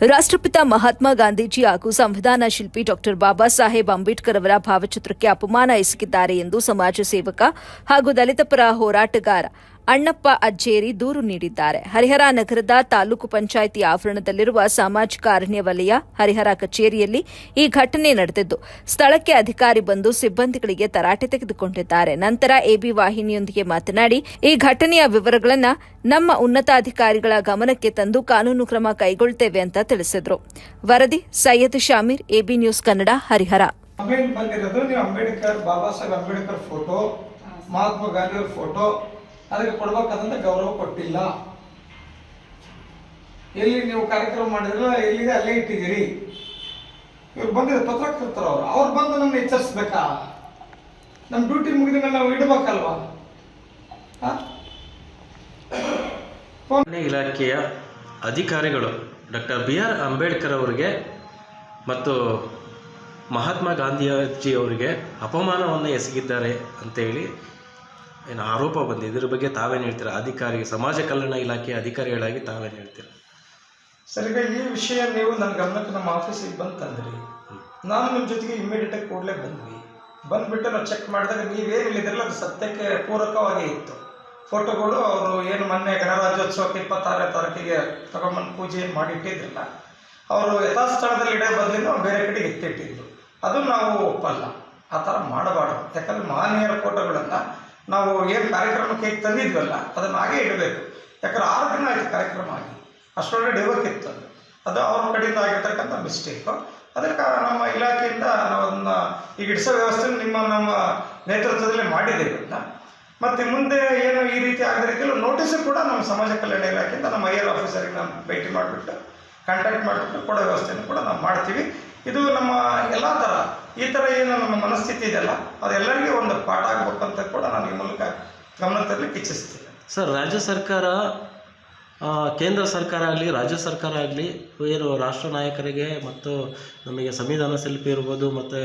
ರಾಷ್ಟ್ರಪಿತ ಮಹಾತ್ಮ ಗಾಂಧೀಜಿ ಹಾಗೂ ಸಂವಿಧಾನ ಶಿಲ್ಪಿ ಡಾಕ್ಟರ್ ಬಾಬಾ ಸಾಹೇಬ್ ಅಂಬೇಡ್ಕರ್ ಅವರ ಭಾವಚಿತ್ರಕ್ಕೆ ಅಪಮಾನ ಎಸಗಿದ್ದಾರೆ ಎಂದು ಸಮಾಜ ಸೇವಕ ಹಾಗೂ ದಲಿತ ಪರ ಹೋರಾಟಗಾರ ಅಣ್ಣಪ್ಪ ಅಜ್ಜೇರಿ ದೂರು ನೀಡಿದ್ದಾರೆ. ಹರಿಹರ ನಗರದ ತಾಲೂಕು ಪಂಚಾಯಿತಿ ಆವರಣದಲ್ಲಿರುವ ಸಾಮಾಜಿಕ ಅರಣ್ಯ ವಲಯ ಹರಿಹರ ಕಚೇರಿಯಲ್ಲಿ ಈ ಘಟನೆ ನಡೆದಿದ್ದು, ಸ್ಥಳಕ್ಕೆ ಅಧಿಕಾರಿ ಬಂದು ಸಿಬ್ಬಂದಿಗಳಿಗೆ ತರಾಟೆ ತೆಗೆದುಕೊಂಡಿದ್ದಾರೆ. ನಂತರ ಎಬಿ ವಾಹಿನಿಯೊಂದಿಗೆ ಮಾತನಾಡಿ, ಈ ಘಟನೆಯ ವಿವರಗಳನ್ನು ನಮ್ಮ ಉನ್ನತಾಧಿಕಾರಿಗಳ ಗಮನಕ್ಕೆ ತಂದು ಕಾನೂನು ಕ್ರಮ ಕೈಗೊಳ್ಳುತ್ತೇವೆ ಅಂತ ತಿಳಿಸಿದರು. ವರದಿ Syed Shameer, AB news Kannada, Harihara. Ambedkar, Baba Saheb Ambedkar photo, Mahatma Gandhi ಅವರ ಫೋಟೋ ಅದಕ್ಕೆ ಕೊಡಬೇಕಾದಂತ ಗೌರವ ಕೊಟ್ಟಿಲ್ಲ. ಎಲ್ಲಿ ನೀವು ಕಾರ್ಯಕ್ರಮ ಮಾಡಿದ್ರಲ್ಲ, ಎಲ್ಲಿದೆ ಅಲ್ಲೇ ಇಟ್ಟಿದ್ದೀರಿ. ಇವ್ರು ಬಂದಿದೆ ಪತ್ರಕರ್ತರು, ಅವ್ರು ಬಂದು ನಮ್ಮನ್ನ ಎಚ್ಚರಿಸ್ಬೇಕಾ? ನಮ್ಮ ಡ್ಯೂಟಿ ಮುಗಿದ ಮೇಲೆ ನಾವು ಇಡಬೇಕಲ್ವಾ? ಇಲಾಖೆಯ ಅಧಿಕಾರಿಗಳು ಡಾಕ್ಟರ್ BR ಅಂಬೇಡ್ಕರ್ ಅವರಿಗೆ ಮತ್ತು ಮಹಾತ್ಮ ಗಾಂಧೀಜಿ ಅವರಿಗೆ ಅಪಮಾನವನ್ನು ಎಸಗಿದ್ದಾರೆ ಅಂತೇಳಿ ಏನು ಆರೋಪ ಬಂದಿದೆ. ಇದ್ರ ಬಗ್ಗೆ ತಾವೇನು ಹೇಳ್ತೀರಾ? ಅಧಿಕಾರಿ, ಸಮಾಜ ಕಲ್ಯಾಣ ಇಲಾಖೆಯ ಅಧಿಕಾರಿಗಳಾಗಿ ತಾವೇನು ಹೇಳ್ತೀರಾ? ಸರ್, ಈಗ ಈ ವಿಷಯ ನೀವು ನನ್ನ ಗಮನಕ್ಕೆ ನಮ್ಮ ಆಫೀಸಿಗೆ ಬಂತಂದ್ರಿ, ನಾನು ನಿಮ್ಮ ಜೊತೆಗೆ ಇಮಿಡಿಯೇಟಾಗಿ ಕೂಡಲೇ ಬಂದ್ವಿ. ಬಂದ್ಬಿಟ್ಟು ನಾವು ಚೆಕ್ ಮಾಡಿದಾಗ ನೀವೇನು ಹೇಳಿದ್ರಲ್ಲ ಅದು ಸತ್ಯಕ್ಕೆ ಪೂರಕವಾಗಿ ಇತ್ತು. ಫೋಟೋಗಳು ಅವರು ಏನು ಮೊನ್ನೆ ಗಣರಾಜ್ಯೋತ್ಸವಕ್ಕೆ 26ನೇ ತಾರೀಕಿಗೆ ತಗೊಂಬಂದು ಪೂಜೆ ಏನು ಮಾಡಿಟ್ಟಿದ್ರಲ್ಲ, ಅವರು ಯಥಾಸ್ಥಳದಲ್ಲಿ ಇಡೋ ಬದಲಿನ ಬೇರೆ ಕಡೆಗೆ ಎತ್ತಿಟ್ಟಿದ್ರು. ಅದು ನಾವು ಒಪ್ಪಲ್ಲ, ಆ ಥರ ಮಾಡಬಾರ್ದು. ಯಾಕಂದರೆ ಮಹನೀಯರ ಫೋಟೋಗಳನ್ನು ನಾವು ಏನು ಕಾರ್ಯಕ್ರಮಕ್ಕೆ ತಂದಿದ್ವಲ್ಲ ಅದನ್ನು ಹಾಗೆ ಇಡಬೇಕು. ಯಾಕಂದ್ರೆ 6 ದಿನ ಆಯಿತು ಕಾರ್ಯಕ್ರಮ ಆಗಿ, ಅಷ್ಟೊಳಗೆ ಇಡಬೇಕಿತ್ತು. ಅದು ಅವ್ರ ಕಡೆಯಿಂದ ಆಗಿರ್ತಕ್ಕಂಥ ಮಿಸ್ಟೇಕು. ಅದಕ್ಕೆ ನಮ್ಮ ಇಲಾಖೆಯಿಂದ ನಾವು ಅದನ್ನು ಈಗ ಇಡಿಸೋ ವ್ಯವಸ್ಥೆ ನಮ್ಮ ನೇತೃತ್ವದಲ್ಲಿ ಮಾಡಿದ್ದೇವೆ ಅದನ್ನ. ಮತ್ತು ಮುಂದೆ ಏನು ಈ ರೀತಿ ಆಗದ ರೀತಿಯಲ್ಲಿ ನೋಟಿಸು ಕೂಡ ನಮ್ಮ ಸಮಾಜ ಕಲ್ಯಾಣ ಇಲಾಖೆಯಿಂದ ನಮ್ಮ IR ಆಫೀಸರಿಗೆ ನಾವು ಭೇಟಿ ಮಾಡಿಬಿಟ್ಟು ಕಾಂಟ್ಯಾಕ್ಟ್ ಮಾಡಿಬಿಟ್ಟು ಕೊಡೋ ವ್ಯವಸ್ಥೆಯನ್ನು ಕೂಡ ನಾವು ಮಾಡ್ತೀವಿ. ಇದು ನಮ್ಮ ಎಲ್ಲ ಥರ ಈ ಥರ ಏನು ನಮ್ಮ ಮನಸ್ಥಿತಿ ಇದೆಯಲ್ಲ ಅದೆಲ್ಲರಿಗೂ ಒಂದು ಪಾಠ ಆಗಬೇಕಂತ ಕೂಡ ನಾನು ಈ ಮೂಲಕ ಗಮನ ತರಲಿಕ್ಕೆ ಇಚ್ಛಿಸ್ತೀನಿ. ಸರ್, ರಾಜ್ಯ ಸರ್ಕಾರ, ಕೇಂದ್ರ ಸರ್ಕಾರ ಆಗಲಿ, ರಾಜ್ಯ ಸರ್ಕಾರ ಆಗಲಿ, ಏನು ರಾಷ್ಟ್ರ ನಾಯಕರಿಗೆ ಮತ್ತು ನಮಗೆ ಸಂವಿಧಾನ ಶಿಲ್ಪಿ ಇರ್ಬೋದು ಮತ್ತು